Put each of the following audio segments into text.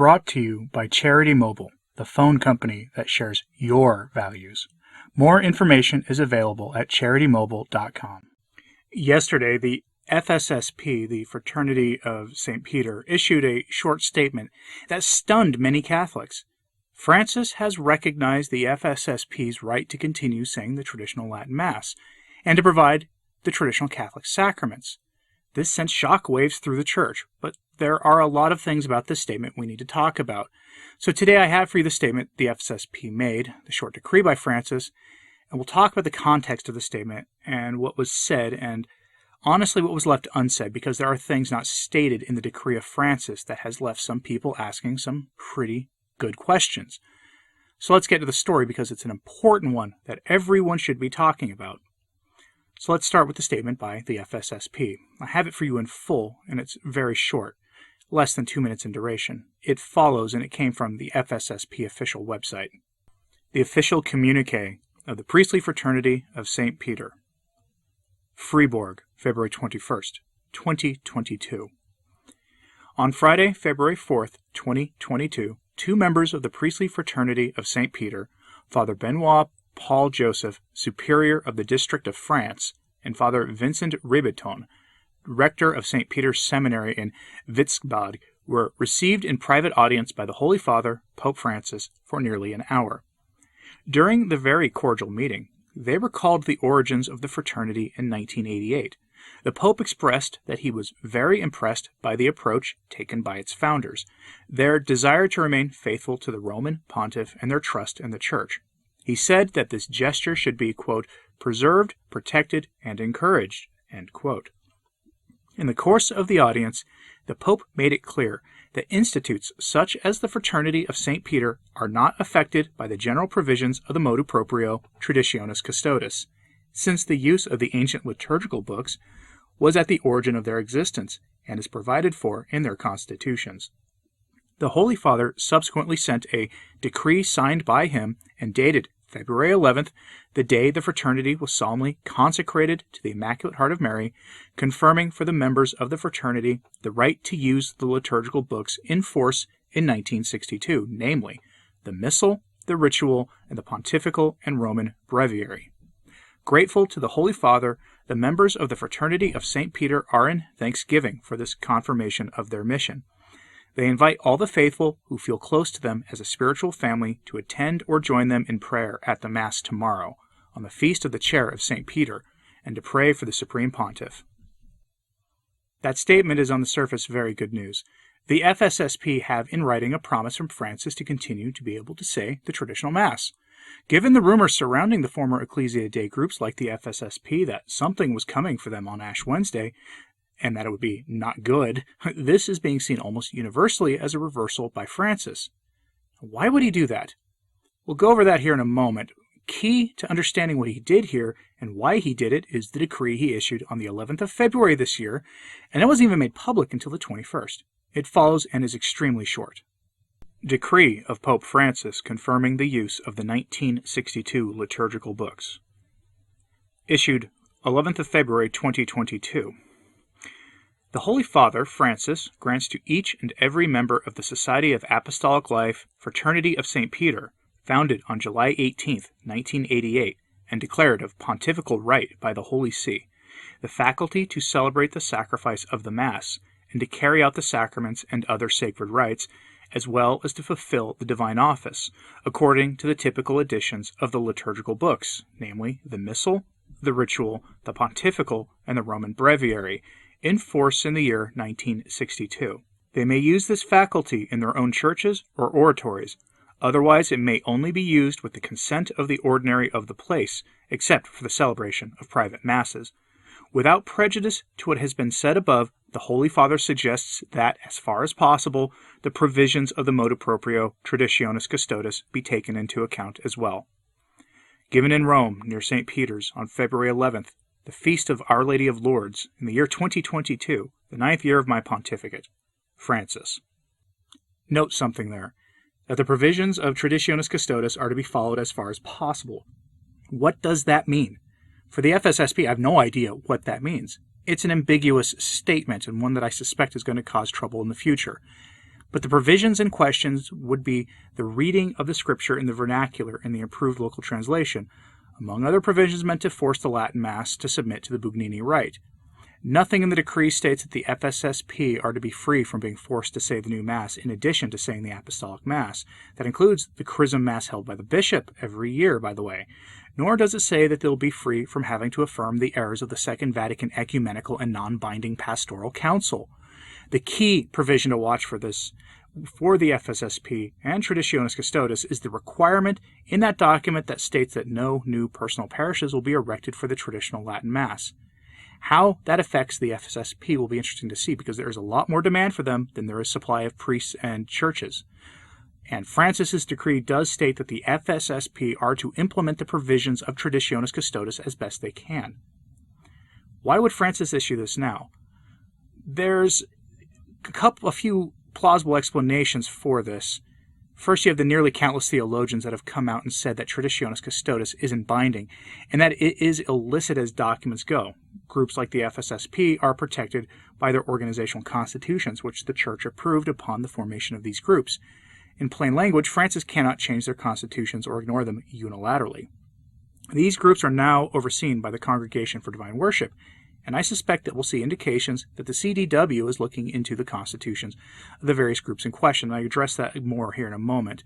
Brought to you by Charity Mobile, the phone company that shares your values. More information is available at CharityMobile.com. Yesterday, the FSSP, the Fraternity of St. Peter, issued a short statement that stunned many Catholics. Francis has recognized the FSSP's right to continue saying the traditional Latin Mass and to provide the traditional Catholic sacraments. This sent shockwaves through the Church, but there are a lot of things about this statement we need to talk about. So today I have for you the statement the FSSP made, the short decree by Francis, and we'll talk about the context of the statement and what was said and honestly what was left unsaid, because there are things not stated in the decree of Francis that has left some people asking some pretty good questions. So let's get to the story because it's an important one that everyone should be talking about. So let's start with the statement by the FSSP. I have it for you in full, and it's very short, less than 2 minutes in duration. It follows, and it came from the FSSP official website. The official communique of the Priestly Fraternity of St. Peter. Fribourg, February 21st, 2022. On Friday, February 4th, 2022, two members of the Priestly Fraternity of St. Peter, Father Benoit Paul Joseph, Superior of the District of France, and Father Vincent Ribeton, Rector of St. Peter's Seminary in Witzbad, were received in private audience by the Holy Father, Pope Francis, for nearly an hour. During the very cordial meeting, they recalled the origins of the fraternity in 1988. The Pope expressed that he was very impressed by the approach taken by its founders, their desire to remain faithful to the Roman Pontiff and their trust in the Church. He said that this gesture should be, quote, preserved, protected, and encouraged, end quote. In the course of the audience, the Pope made it clear that institutes such as the Fraternity of St. Peter are not affected by the general provisions of the motu proprio Traditionis Custodes, since the use of the ancient liturgical books was at the origin of their existence and is provided for in their constitutions. The Holy Father subsequently sent a decree signed by him and dated February 11th, the day the fraternity was solemnly consecrated to the Immaculate Heart of Mary, confirming for the members of the fraternity the right to use the liturgical books in force in 1962, namely the Missal, the Ritual, and the Pontifical and Roman Breviary. Grateful to the Holy Father, the members of the Fraternity of St. Peter are in thanksgiving for this confirmation of their mission. They invite all the faithful who feel close to them as a spiritual family to attend or join them in prayer at the Mass tomorrow, on the Feast of the Chair of St. Peter, and to pray for the Supreme Pontiff. That statement is on the surface very good news. The FSSP have in writing a promise from Francis to continue to be able to say the traditional Mass. Given the rumors surrounding the former Ecclesia Dei groups like the FSSP that something was coming for them on Ash Wednesday, and that it would be not good, this is being seen almost universally as a reversal by Francis. Why would he do that? We'll go over that here in a moment. Key to understanding what he did here and why he did it is the decree he issued on the 11th of February this year, and it wasn't even made public until the 21st. It follows and is extremely short. Decree of Pope Francis confirming the use of the 1962 liturgical books. Issued 11th of February 2022. The Holy Father, Francis, grants to each and every member of the Society of Apostolic Life, Fraternity of St. Peter, founded on July 18, 1988, and declared of pontifical right by the Holy See, the faculty to celebrate the sacrifice of the Mass, and to carry out the sacraments and other sacred rites, as well as to fulfill the divine office, according to the typical editions of the liturgical books, namely the Missal, the Ritual, the Pontifical, and the Roman Breviary, in force in the year 1962. They may use this faculty in their own churches or oratories. Otherwise, it may only be used with the consent of the ordinary of the place, except for the celebration of private masses. Without prejudice to what has been said above, the Holy Father suggests that, as far as possible, the provisions of the motu proprio Traditionis Custodes be taken into account as well. Given in Rome, near St. Peter's, on February 11th, the Feast of Our Lady of Lourdes, in the year 2022, the 9th year of my pontificate. Francis. Note something there, that the provisions of Traditionis Custodes are to be followed as far as possible. What does that mean? For the FSSP, I have no idea what that means. It's an ambiguous statement, and one that I suspect is going to cause trouble in the future. but the provisions in questions would be the reading of the scripture in the vernacular in the approved local translation, among other provisions meant to force the Latin Mass to submit to the Bugnini Rite. Nothing in the decree states that the FSSP are to be free from being forced to say the new Mass in addition to saying the Apostolic Mass. That includes the Chrism Mass held by the bishop every year, by the way. Nor does it say that they'll be free from having to affirm the errors of the Second Vatican Ecumenical and Non-Binding Pastoral Council. The key provision to watch for this, for the FSSP and Traditionis Custodes, is the requirement in that document that states that no new personal parishes will be erected for the traditional Latin Mass. How that affects the FSSP will be interesting to see, because there is a lot more demand for them than there is supply of priests and churches. And Francis's decree does state that the FSSP are to implement the provisions of Traditionis Custodes as best they can. Why would Francis issue this now? There's a few plausible explanations for this. First, you have the nearly countless theologians that have come out and said that Traditionis Custodes isn't binding, and that it is illicit as documents go. Groups like the FSSP are protected by their organizational constitutions, which the Church approved upon the formation of these groups. In plain language, Francis cannot change their constitutions or ignore them unilaterally. These groups are now overseen by the Congregation for Divine Worship, and I suspect that we'll see indications that the CDW is looking into the constitutions of the various groups in question. I address that more here in a moment.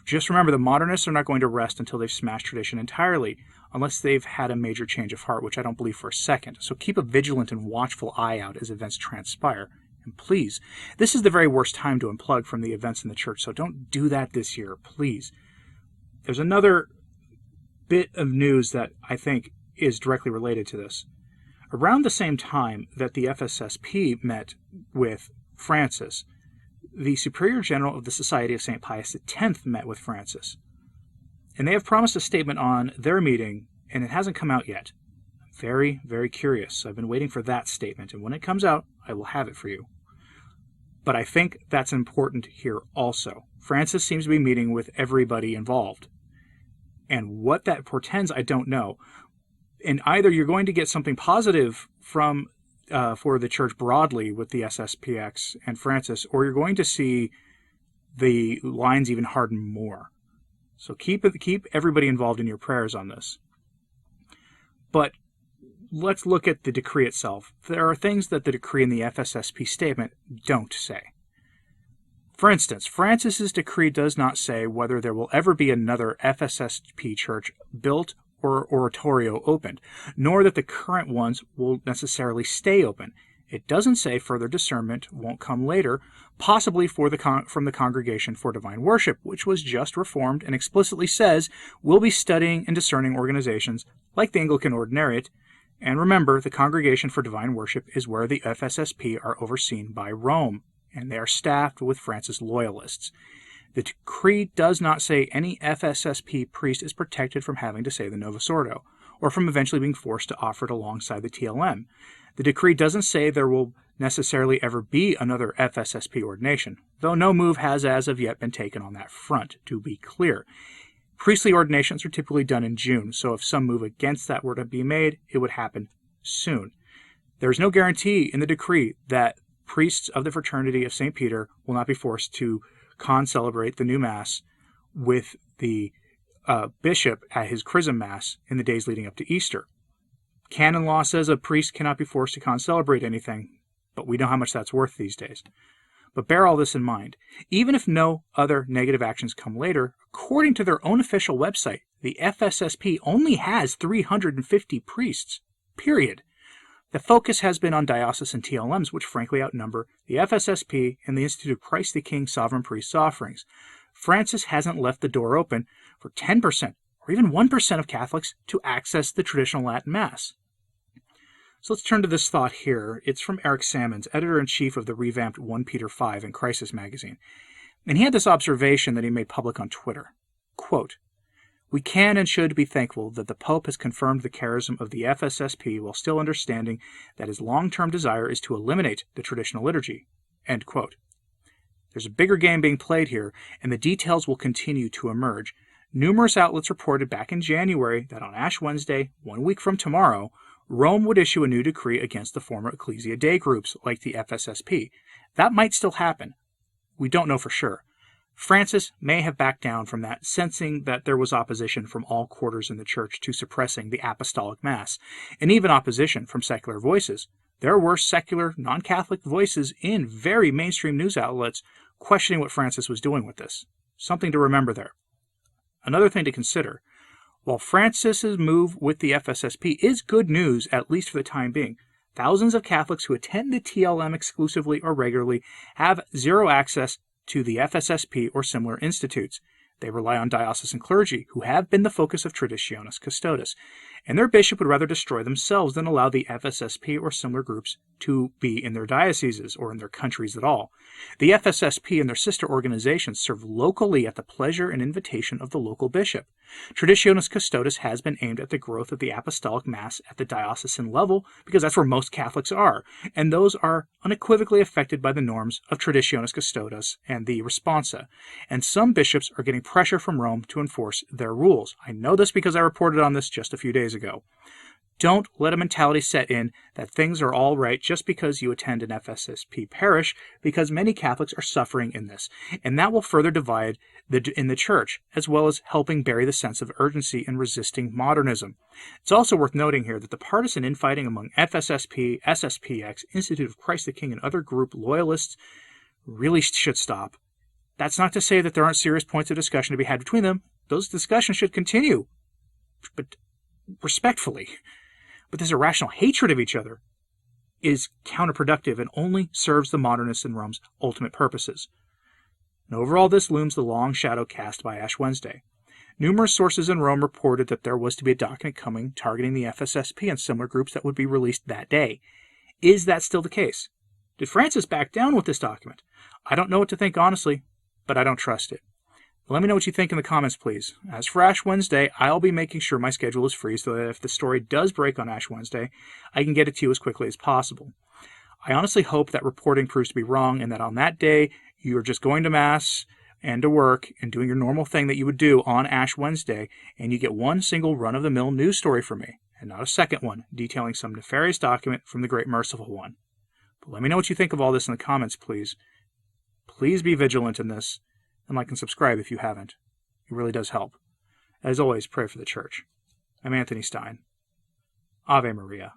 Just remember, the modernists are not going to rest until they've smashed tradition entirely, unless they've had a major change of heart, which I don't believe for a second. So keep a vigilant and watchful eye out as events transpire. And please, this is the very worst time to unplug from the events in the Church, so don't do that this year, please. There's another bit of news that I think is directly related to this. Around the same time that the FSSP met with Francis, the Superior General of the Society of St. Pius X met with Francis. And they have promised a statement on their meeting, and it hasn't come out yet. I'm very, very curious. I've been waiting for that statement, and when it comes out, I will have it for you. But I think that's important here also. Francis seems to be meeting with everybody involved. And what that portends, I don't know. And either you're going to get something positive from for the Church broadly with the SSPX and Francis, or you're going to see the lines even harden more. So keep everybody involved in your prayers on this. But let's look at the decree itself. There are things that the decree in the FSSP statement don't say. For instance, Francis's decree does not say whether there will ever be another FSSP church built or oratorio opened, nor that the current ones will necessarily stay open. It doesn't say further discernment won't come later, possibly from the Congregation for Divine Worship, which was just reformed and explicitly says we'll be studying and discerning organizations like the Anglican Ordinariate. And remember, the Congregation for Divine Worship is where the FSSP are overseen by Rome, and they are staffed with Francis loyalists. The decree does not say any FSSP priest is protected from having to say the Novus Ordo, or from eventually being forced to offer it alongside the TLM. The decree doesn't say there will necessarily ever be another FSSP ordination, though no move has as of yet been taken on that front, to be clear. Priestly ordinations are typically done in June, so if some move against that were to be made, it would happen soon. There is no guarantee in the decree that priests of the Fraternity of St. Peter will not be forced to celebrate the new Mass with the bishop at his Chrism Mass in the days leading up to Easter. Canon law says a priest cannot be forced to celebrate anything, but we know how much that's worth these days. But bear all this in mind. Even if no other negative actions come later, according to their own official website, the FSSP only has 350 priests, period. The focus has been on diocesan TLMs, which frankly outnumber the FSSP and the Institute of Christ the King Sovereign Priest's offerings. Francis hasn't left the door open for 10% or even 1% of Catholics to access the traditional Latin Mass. So let's turn to this thought here. It's from Eric Sammons, editor-in-chief of the revamped 1 Peter 5 and Crisis magazine. And he had this observation that he made public on Twitter. Quote, "We can and should be thankful that the Pope has confirmed the charism of the FSSP while still understanding that his long-term desire is to eliminate the traditional liturgy." End quote. There's a bigger game being played here, and the details will continue to emerge. Numerous outlets reported back in January that on Ash Wednesday, 1 week from tomorrow, Rome would issue a new decree against the former Ecclesia Dei groups like the FSSP. That might still happen. we don't know for sure. Francis may have backed down from that, sensing that there was opposition from all quarters in the church to suppressing the apostolic mass, and even opposition from secular voices. There were secular, non-Catholic voices in very mainstream news outlets questioning what Francis was doing with this. Something to remember there. Another thing to consider, while Francis's move with the FSSP is good news, at least for the time being, thousands of Catholics who attend the TLM exclusively or regularly have zero access to the FSSP or similar institutes. They rely on diocesan clergy, who have been the focus of Traditionis Custodes, and their bishop would rather destroy themselves than allow the FSSP or similar groups to be in their dioceses or in their countries at all. The FSSP and their sister organizations serve locally at the pleasure and invitation of the local bishop. Traditionis Custodes has been aimed at the growth of the apostolic mass at the diocesan level because that's where most Catholics are, and those are unequivocally affected by the norms of Traditionis Custodes and the Responsa, and some bishops are getting pressure from Rome to enforce their rules. I know this because I reported on this just a few days ago. Don't let a mentality set in that things are all right just because you attend an FSSP parish, because many Catholics are suffering in this, and that will further divide in the church, as well as helping bury the sense of urgency in resisting modernism. It's also worth noting here that the partisan infighting among FSSP, SSPX, Institute of Christ the King, and other group loyalists really should stop. That's not to say that there aren't serious points of discussion to be had between them. Those discussions should continue, but respectfully. But this irrational hatred of each other is counterproductive and only serves the modernists in Rome's ultimate purposes. And over all this looms the long shadow cast by Ash Wednesday. Numerous sources in Rome reported that there was to be a document coming targeting the FSSP and similar groups that would be released that day. Is that still the case? Did Francis back down with this document? I don't know what to think honestly, but I don't trust it. Let me know what you think in the comments, please. As for Ash Wednesday, I'll be making sure my schedule is free so that if the story does break on Ash Wednesday, I can get it to you as quickly as possible. I honestly hope that reporting proves to be wrong and that on that day, you're just going to Mass and to work and doing your normal thing that you would do on Ash Wednesday, and you get one single run-of-the-mill news story from me, and not a second one detailing some nefarious document from the Great Merciful One. But let me know what you think of all this in the comments, please. Please be vigilant in this. And like and subscribe if you haven't. It really does help. As always, pray for the church. I'm Anthony Stine. Ave Maria.